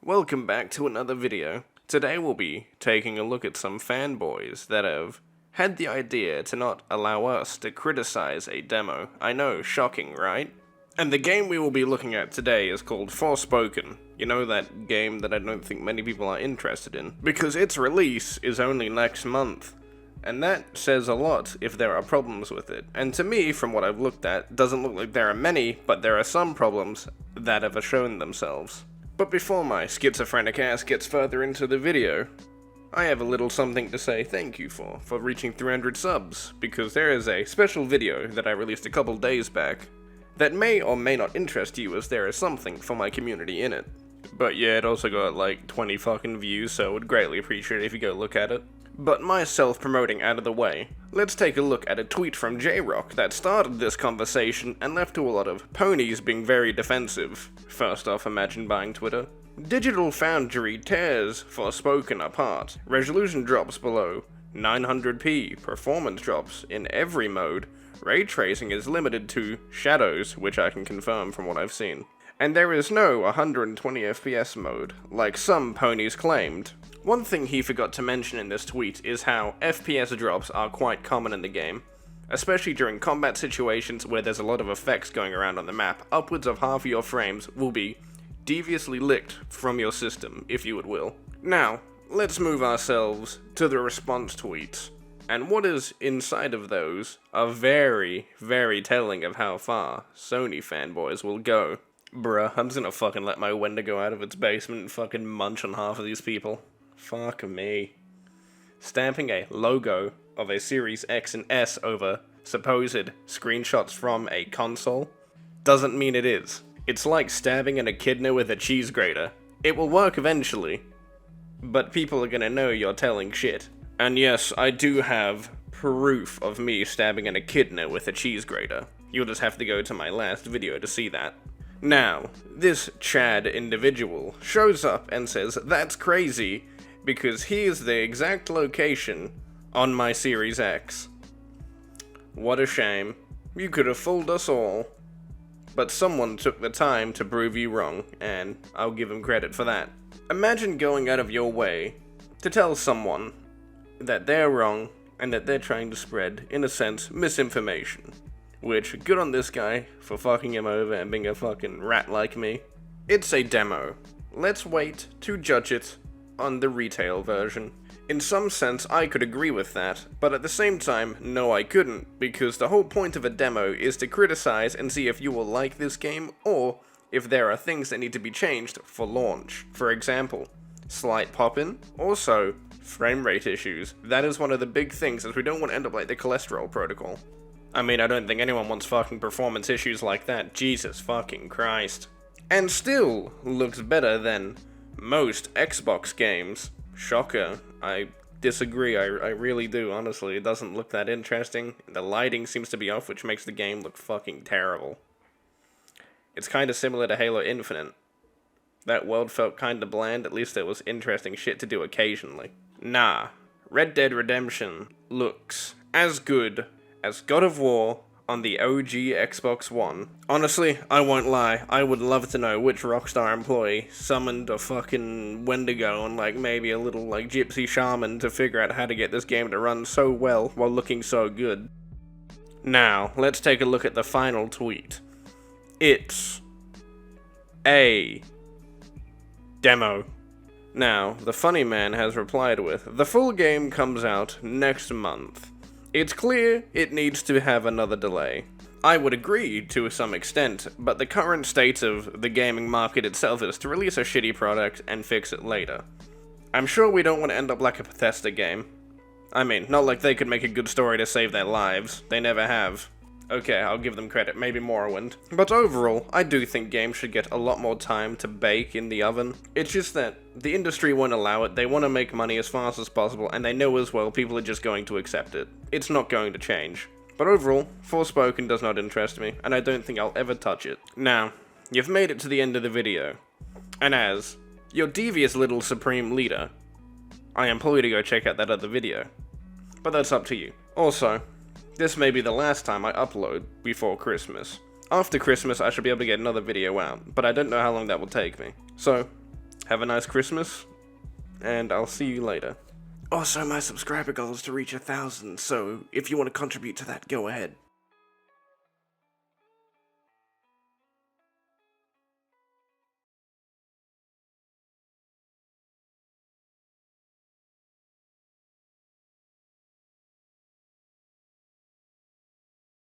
Welcome back to another video. Today we'll be taking a look at some fanboys that have had the idea to not allow us to criticize a demo. I know, shocking, right? And the game we will be looking at today is called Forspoken. You know, that game that I don't think many people are interested in, because its release is only next month. And that says a lot if there are problems with it. And to me, from what I've looked at, doesn't look like there are many, but there are some problems that have shown themselves. But before my schizophrenic ass gets further into the video, I have a little something to say thank you for reaching 300 subs, because there is a special video that I released a couple days back that may or may not interest you, as there is something for my community in it. But yeah, it also got like 20 fucking views, so I would greatly appreciate it if you go look at it. But my self-promoting out of the way, let's take a look at a tweet from J-Rock that started this conversation and left to a lot of ponies being very defensive. First off, imagine buying Twitter. Digital Foundry tears Forspoken apart. Resolution drops below 900p. Performance drops in every mode. Ray tracing is limited to shadows, which I can confirm from what I've seen. And there is no 120 FPS mode, like some ponies claimed. One thing he forgot to mention in this tweet is how FPS drops are quite common in the game, especially during combat situations where there's a lot of effects going around on the map. Upwards of half of your frames will be deviously licked from your system, if you would will. Now, let's move ourselves to the response tweets, and what is inside of those are very, very telling of how far Sony fanboys will go. Bruh, I'm just gonna fucking let my Wendigo out of its basement and fucking munch on half of these people. Fuck me. Stamping a logo of a Series X and S over supposed screenshots from a console doesn't mean it is. It's like stabbing an echidna with a cheese grater. It will work eventually, but people are gonna know you're telling shit. And yes, I do have proof of me stabbing an echidna with a cheese grater. You'll just have to go to my last video to see that. Now, this Chad individual shows up and says, "That's crazy, because here's the exact location on my Series X. What a shame. You could have fooled us all. But someone took the time to prove you wrong, and I'll give him credit for that." Imagine going out of your way to tell someone that they're wrong and that they're trying to spread, in a sense, misinformation. Which, good on this guy for fucking him over and being a fucking rat like me. It's a demo. Let's wait to judge it on the retail version. In some sense, I could agree with that, but at the same time, no I couldn't, because the whole point of a demo is to criticize and see if you will like this game, or if there are things that need to be changed for launch. For example, slight pop-in, also frame rate issues. That is one of the big things, as we don't want to end up like the cholesterol protocol. I mean, I don't think anyone wants fucking performance issues like that. Jesus fucking Christ. And still looks better than most Xbox games. Shocker. I disagree. I really do, honestly. It doesn't look that interesting. The lighting seems to be off, which makes the game look fucking terrible. It's kinda similar to Halo Infinite. That world felt kinda bland, at least there was interesting shit to do occasionally. Nah. Red Dead Redemption looks as good as God of War on the OG Xbox One. Honestly, I won't lie, I would love to know which Rockstar employee summoned a fucking Wendigo and like maybe a little like gypsy shaman to figure out how to get this game to run so well while looking so good. Now, let's take a look at the final tweet. It's a demo. Now, the funny man has replied with, "The full game comes out next month. It's clear it needs to have another delay." I would agree to some extent, but the current state of the gaming market itself is to release a shitty product and fix it later. I'm sure we don't want to end up like a Bethesda game. I mean, not like they could make a good story to save their lives. They never have. Okay, I'll give them credit, maybe Morrowind. But overall, I do think games should get a lot more time to bake in the oven. It's just that the industry won't allow it, they want to make money as fast as possible, and they know as well people are just going to accept it. It's not going to change. But overall, Forspoken does not interest me, and I don't think I'll ever touch it. Now, you've made it to the end of the video, and as your devious little supreme leader, I implore you to go check out that other video. But that's up to you. Also, this may be the last time I upload before Christmas. After Christmas, I should be able to get another video out, but I don't know how long that will take me. So, have a nice Christmas, and I'll see you later. Also, my subscriber goal is to reach 1,000, so if you want to contribute to that, go ahead.